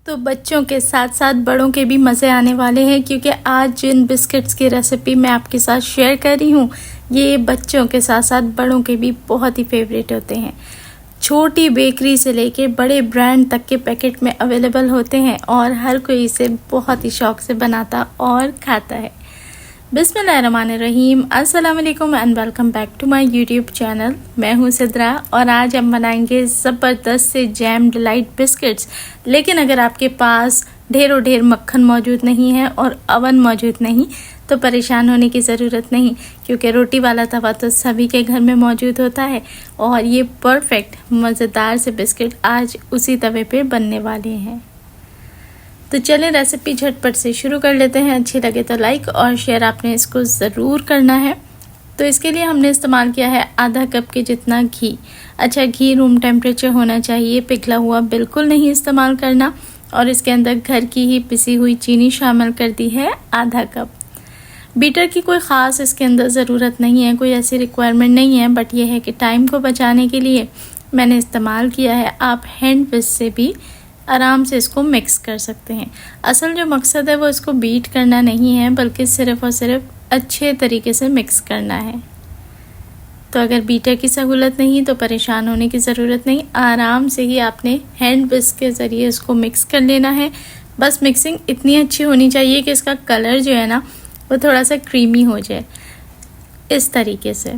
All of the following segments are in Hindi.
तो बच्चों के साथ साथ बड़ों के भी मज़े आने वाले हैं, क्योंकि आज जिन बिस्किट्स की रेसिपी मैं आपके साथ शेयर कर रही हूँ ये बच्चों के साथ साथ बड़ों के भी बहुत ही फेवरेट होते हैं। छोटी बेकरी से लेके बड़े ब्रांड तक के पैकेट में अवेलेबल होते हैं और हर कोई इसे बहुत ही शौक से बनाता और खाता है। बिस्मिल्लाहिर्रहमानिर्रहीम, अस्सलाम वालेकुम and welcome back to my YouTube channel. मैं हूं सिद्रा और आज हम बनाएंगे ज़बरदस्त से जैम डिलाइट बिस्किट्स। लेकिन अगर आपके पास ढेरों ढेर मक्खन मौजूद नहीं है और अवन मौजूद नहीं तो परेशान होने की ज़रूरत नहीं, क्योंकि रोटी वाला तवा तो सभी के घर में मौजूद होता है और ये परफेक्ट मज़ेदार से बिस्किट आज उसी तवे पे बनने वाले हैं। तो चलें रेसिपी झटपट से शुरू कर लेते हैं। अच्छी लगे तो लाइक और शेयर आपने इसको ज़रूर करना है। तो इसके लिए हमने इस्तेमाल किया है आधा कप के जितना घी। अच्छा, घी रूम टेम्परेचर होना चाहिए, पिघला हुआ बिल्कुल नहीं इस्तेमाल करना। और इसके अंदर घर की ही पिसी हुई चीनी शामिल कर दी है आधा कप। बीटर की कोई ख़ास इसके अंदर ज़रूरत नहीं है, कोई ऐसी रिक्वायरमेंट नहीं है, बट यह है कि टाइम को बचाने के लिए मैंने इस्तेमाल किया है। आप हैंड विस्क से भी आराम से इसको मिक्स कर सकते हैं। असल जो मकसद है वो इसको बीट करना नहीं है, बल्कि सिर्फ़ और सिर्फ अच्छे तरीके से मिक्स करना है। तो अगर बीटर की सहूलत नहीं तो परेशान होने की ज़रूरत नहीं, आराम से ही आपने हैंड विस्क के ज़रिए इसको मिक्स कर लेना है। बस मिक्सिंग इतनी अच्छी होनी चाहिए कि इसका कलर जो है ना वो थोड़ा सा क्रीमी हो जाए, इस तरीके से।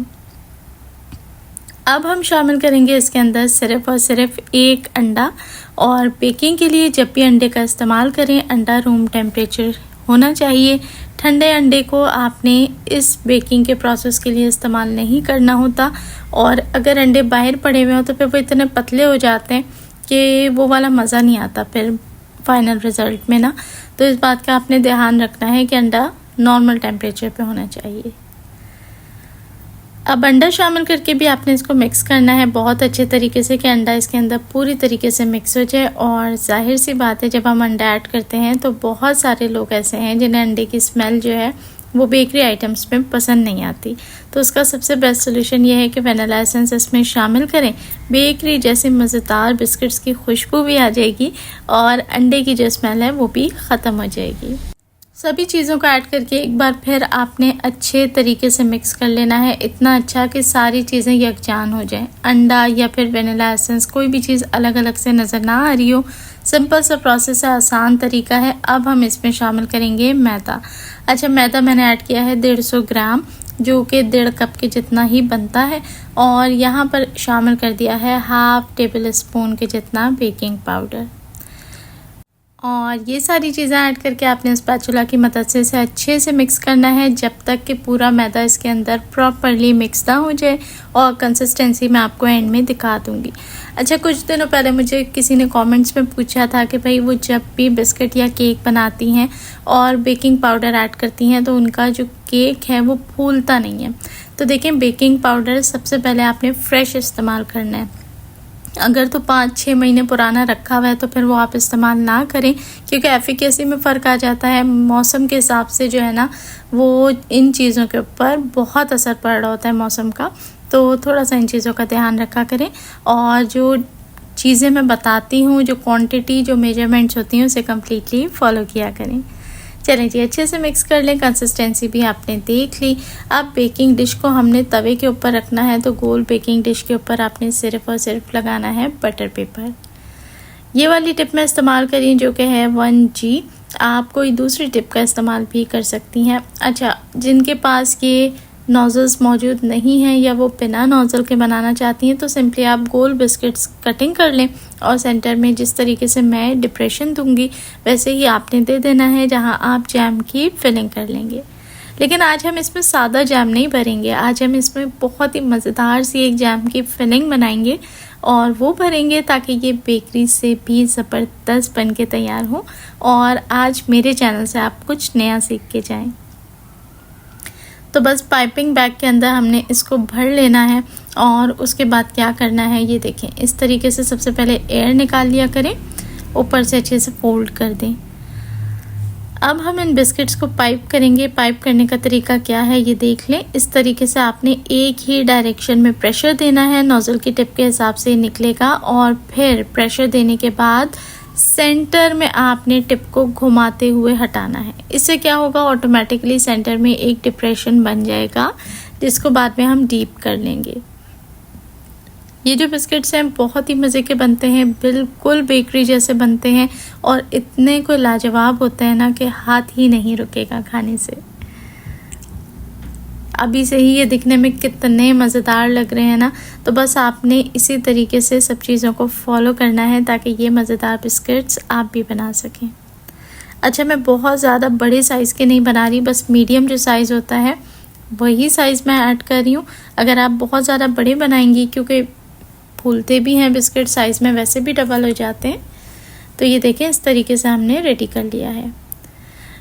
अब हम शामिल करेंगे इसके अंदर सिर्फ और सिर्फ एक अंडा। और बेकिंग के लिए जब भी अंडे का इस्तेमाल करें, अंडा रूम टेम्परेचर होना चाहिए। ठंडे अंडे को आपने इस बेकिंग के प्रोसेस के लिए इस्तेमाल नहीं करना होता। और अगर अंडे बाहर पड़े हुए हो तो फिर वो इतने पतले हो जाते हैं कि वो वाला मज़ा नहीं आता फिर फाइनल रिज़ल्ट में ना। तो इस बात का आपने ध्यान रखना है कि अंडा नॉर्मल टेम्परेचर पे होना चाहिए। अब अंडा शामिल करके भी आपने इसको मिक्स करना है बहुत अच्छे तरीके से कि अंडा इसके अंदर पूरी तरीके से मिक्स हो जाए। और जाहिर सी बात है, जब हम अंडा ऐड करते हैं तो बहुत सारे लोग ऐसे हैं जिन्हें अंडे की स्मेल जो है वो बेकरी आइटम्स में पसंद नहीं आती। तो उसका सबसे बेस्ट सोल्यूशन ये है कि वनीला एसेंस इसमें शामिल करें। बेकरी जैसे मज़ेदार बिस्किट्स की खुशबू भी आ जाएगी और अंडे की जो स्मेल है वो भी ख़त्म हो जाएगी। सभी चीज़ों को ऐड करके एक बार फिर आपने अच्छे तरीके से मिक्स कर लेना है, इतना अच्छा कि सारी चीज़ें यकजान हो जाएं। अंडा या फिर वनीला एसेंस कोई भी चीज़ अलग अलग से नज़र ना आ रही हो। सिंपल सा प्रोसेस है, आसान तरीका है। अब हम इसमें शामिल करेंगे मैदा। अच्छा, मैदा मैंने ऐड किया है 150 ग्राम, जो कि 1.5 कप के जितना ही बनता है। और यहाँ पर शामिल कर दिया है हाफ टेबल स्पून के जितना बेकिंग पाउडर। और ये सारी चीज़ें ऐड करके आपने स्पैचुला की मदद से इसे अच्छे से मिक्स करना है जब तक कि पूरा मैदा इसके अंदर प्रॉपरली मिक्स ना हो जाए। और कंसिस्टेंसी मैं आपको एंड में दिखा दूँगी। अच्छा, कुछ दिनों पहले मुझे किसी ने कमेंट्स में पूछा था कि भाई वो जब भी बिस्किट या केक बनाती हैं और बेकिंग पाउडर ऐड करती हैं तो उनका जो केक है वो फूलता नहीं है। तो देखें, बेकिंग पाउडर सबसे पहले आपने फ्रेश इस्तेमाल करना है। अगर तो 5-6 महीने पुराना रखा हुआ है तो फिर वो आप इस्तेमाल ना करें, क्योंकि एफिकेसी में फ़र्क आ जाता है। मौसम के हिसाब से जो है ना वो इन चीज़ों के ऊपर बहुत असर पड़ रहा होता है मौसम का। तो थोड़ा सा इन चीज़ों का ध्यान रखा करें। और जो चीज़ें मैं बताती हूँ, जो क्वांटिटी, जो मेजरमेंट्स होती हैं उसे कम्प्लीटली फॉलो किया करें। चलें जी, अच्छे से मिक्स कर लें। कंसिस्टेंसी भी आपने देख ली। अब बेकिंग डिश को हमने तवे के ऊपर रखना है, तो गोल बेकिंग डिश के ऊपर आपने सिर्फ और सिर्फ लगाना है बटर पेपर। ये वाली टिप मैं इस्तेमाल करी जो कि है 1G। आप कोई दूसरी टिप का इस्तेमाल भी कर सकती हैं। अच्छा, जिनके पास ये नोज़ल्स मौजूद नहीं हैं या वो बिना नोज़ल के बनाना चाहती हैं तो सिंपली आप गोल बिस्किट्स कटिंग कर लें और सेंटर में जिस तरीके से मैं डिप्रेशन दूंगी वैसे ही आपने दे देना है, जहां आप जैम की फिलिंग कर लेंगे। लेकिन आज हम इसमें सादा जैम नहीं भरेंगे, आज हम इसमें बहुत ही मज़ेदार सी एक जैम की फिलिंग बनाएंगे और वो भरेंगे ताकि ये बेकरी से भी ज़बरदस्त बन के तैयार हो। और आज मेरे चैनल से आप कुछ नया सीख के जाएँ। तो बस पाइपिंग बैग के अंदर हमने इसको भर लेना है। और उसके बाद क्या करना है ये देखें, इस तरीके से सबसे पहले एयर निकाल लिया करें, ऊपर से अच्छे से फोल्ड कर दें। अब हम इन बिस्किट्स को पाइप करेंगे। पाइप करने का तरीका क्या है ये देख लें। इस तरीके से आपने एक ही डायरेक्शन में प्रेशर देना है, नोज़ल की टिप के हिसाब से निकलेगा। और फिर प्रेशर देने के बाद सेंटर में आपने टिप को घुमाते हुए हटाना है। इससे क्या होगा, ऑटोमेटिकली सेंटर में एक डिप्रेशन बन जाएगा जिसको बाद में हम डीप कर लेंगे। ये जो बिस्किट्स हैं बहुत ही मज़े के बनते हैं, बिल्कुल बेकरी जैसे बनते हैं और इतने को लाजवाब होते हैं ना कि हाथ ही नहीं रुकेगा खाने से। अभी से ही ये दिखने में कितने मज़ेदार लग रहे हैं ना। तो बस आपने इसी तरीके से सब चीज़ों को फॉलो करना है ताकि ये मज़ेदार बिस्किट्स आप भी बना सकें। अच्छा, मैं बहुत ज़्यादा बड़े साइज़ के नहीं बना रही, बस मीडियम जो साइज़ होता है वही साइज़ मैं ऐड कर रही हूँ। अगर आप बहुत ज़्यादा बड़े बनाएंगी, क्योंकि फूलते भी हैं बिस्किट, साइज़ में वैसे भी डबल हो जाते हैं। तो ये देखें, इस तरीके से हमने रेडी कर लिया है।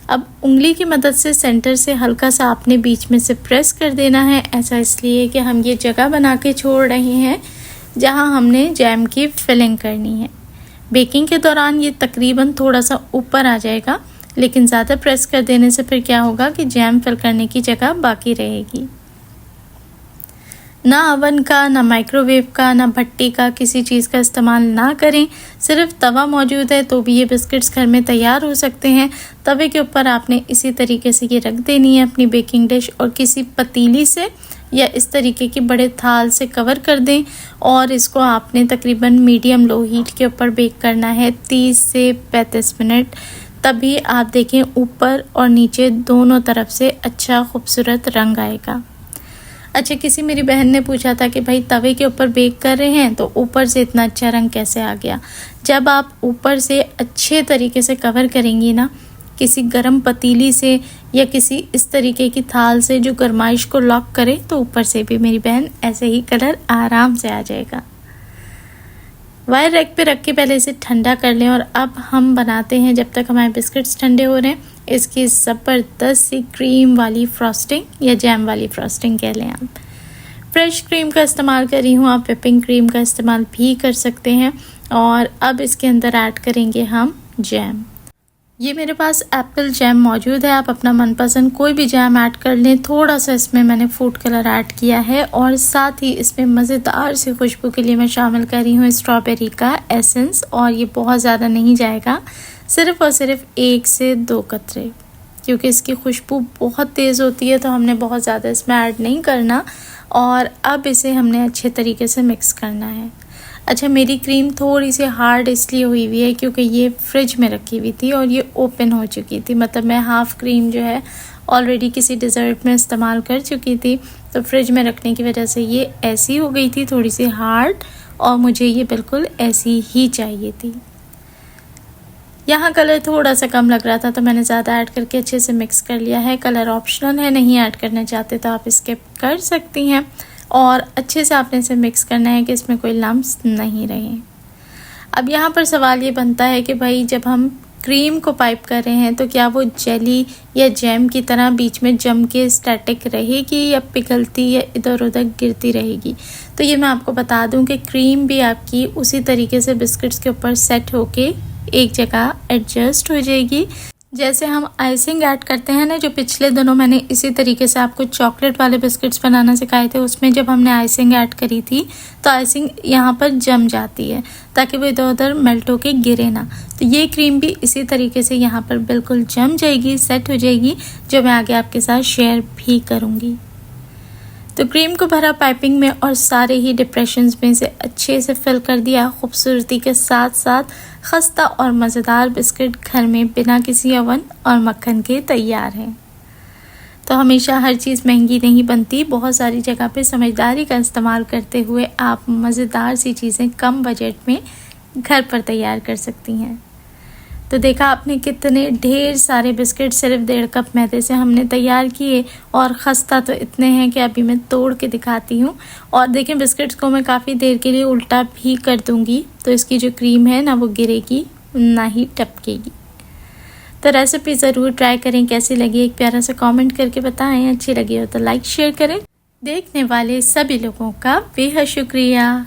अब उंगली की मदद से सेंटर से हल्का सा आपने बीच में से प्रेस कर देना है। ऐसा इसलिए कि हम ये जगह बना के छोड़ रहे हैं जहां हमने जैम की फिलिंग करनी है। बेकिंग के दौरान ये तकरीबन थोड़ा सा ऊपर आ जाएगा, लेकिन ज़्यादा प्रेस कर देने से फिर क्या होगा कि जैम फिल करने की जगह बाकी रहेगी। ना अवन का, ना माइक्रोवेव का, ना भट्टी का, किसी चीज़ का इस्तेमाल ना करें। सिर्फ तवा मौजूद है तो भी ये बिस्किट्स घर में तैयार हो सकते हैं। तवे के ऊपर आपने इसी तरीके से ये रख देनी है अपनी बेकिंग डिश, और किसी पतीली से या इस तरीके की बड़े थाल से कवर कर दें और इसको आपने तकरीबन मीडियम लो हीट के ऊपर बेक करना है 30 से 35 मिनट। तभी आप देखें ऊपर और नीचे दोनों तरफ से अच्छा खूबसूरत रंग आएगा। अच्छा, किसी मेरी बहन ने पूछा था कि भाई तवे के ऊपर बेक कर रहे हैं तो ऊपर से इतना अच्छा रंग कैसे आ गया। जब आप ऊपर से अच्छे तरीके से कवर करेंगी ना किसी गर्म पतीली से या किसी इस तरीके की थाल से जो गर्माइश को लॉक करे, तो ऊपर से भी मेरी बहन ऐसे ही कलर आराम से आ जाएगा। वायर रैक पे रख के पहले इसे ठंडा कर लें। और अब हम बनाते हैं, जब तक हमारे बिस्किट्स ठंडे हो रहे हैं, इसकी ज़बरदस्त सी क्रीम वाली फ्रॉस्टिंग या जैम वाली फ्रॉस्टिंग कह लें आप। फ्रेश क्रीम का इस्तेमाल कर रही हूँ, आप व्हिपिंग क्रीम का इस्तेमाल भी कर सकते हैं। और अब इसके अंदर ऐड करेंगे हम जैम। ये मेरे पास एप्पल जैम मौजूद है, आप अपना मनपसंद कोई भी जैम ऐड कर लें। थोड़ा सा इसमें मैंने फूड कलर ऐड किया है और साथ ही इसमें मज़ेदार सी खुशबू के लिए मैं शामिल कर रही हूँ स्ट्रॉबेरी का एसेंस। और ये बहुत ज़्यादा नहीं जाएगा, सिर्फ़ और सिर्फ 1 से 2 कतरे, क्योंकि इसकी खुशबू बहुत तेज़ होती है तो हमने बहुत ज़्यादा इसमें ऐड नहीं करना। और अब इसे हमने अच्छे तरीके से मिक्स करना है। अच्छा, मेरी क्रीम थोड़ी सी हार्ड इसलिए हुई है क्योंकि ये फ्रिज में रखी हुई थी और ये ओपन हो चुकी थी। मतलब मैं हाफ़ क्रीम जो है ऑलरेडी किसी डिज़र्ट में इस्तेमाल कर चुकी थी, तो फ्रिज में रखने की वजह से ये ऐसी हो गई थी, थोड़ी सी हार्ड, और मुझे ये बिल्कुल ऐसी ही चाहिए थी। यहाँ कलर थोड़ा सा कम लग रहा था तो मैंने ज़्यादा ऐड करके अच्छे से मिक्स कर लिया है। कलर ऑप्शनल है, नहीं ऐड करना चाहते तो आप स्किप कर सकती हैं। और अच्छे से आपने इसे मिक्स करना है कि इसमें कोई लम्स नहीं रहे। अब यहाँ पर सवाल ये बनता है कि भाई जब हम क्रीम को पाइप कर रहे हैं तो क्या वो जेली या जैम की तरह बीच में जम के स्टैटिक रहेगी या पिघलती या इधर उधर गिरती रहेगी। तो ये मैं आपको बता दूं कि क्रीम भी आपकी उसी तरीके से बिस्किट्स के ऊपर सेट होके एक जगह एडजस्ट हो जाएगी। जैसे हम आइसिंग ऐड करते हैं ना, जो पिछले दिनों मैंने इसी तरीके से आपको चॉकलेट वाले बिस्किट्स बनाना सिखाए थे, उसमें जब हमने आइसिंग ऐड करी थी तो आइसिंग यहाँ पर जम जाती है ताकि वो इधर उधर मेल्ट होके गिरे ना। तो ये क्रीम भी इसी तरीके से यहाँ पर बिल्कुल जम जाएगी, सेट हो जाएगी, जो मैं आगे आपके साथ शेयर भी करूँगी। तो क्रीम को भरा पाइपिंग में और सारे ही डिप्रेशंस में से अच्छे से फिल कर दिया। खूबसूरती के साथ साथ खस्ता और मज़ेदार बिस्किट घर में बिना किसी ओवन और मक्खन के तैयार हैं। तो हमेशा हर चीज़ महंगी नहीं बनती, बहुत सारी जगह पे समझदारी का इस्तेमाल करते हुए आप मज़ेदार सी चीज़ें कम बजट में घर पर तैयार कर सकती हैं। तो देखा आपने कितने ढेर सारे बिस्किट सिर्फ 1.5 कप मैदे से हमने तैयार किए, और खस्ता तो इतने हैं कि अभी मैं तोड़ के दिखाती हूँ। और देखें, बिस्किट्स को मैं काफ़ी देर के लिए उल्टा भी कर दूँगी तो इसकी जो क्रीम है ना वो गिरेगी ना ही टपकेगी। तो रेसिपी ज़रूर ट्राई करें, कैसी लगी एक प्यारा सा कमेंट करके बताएं। अच्छी लगी हो तो लाइक शेयर करें। देखने वाले सभी लोगों का बेहद शुक्रिया।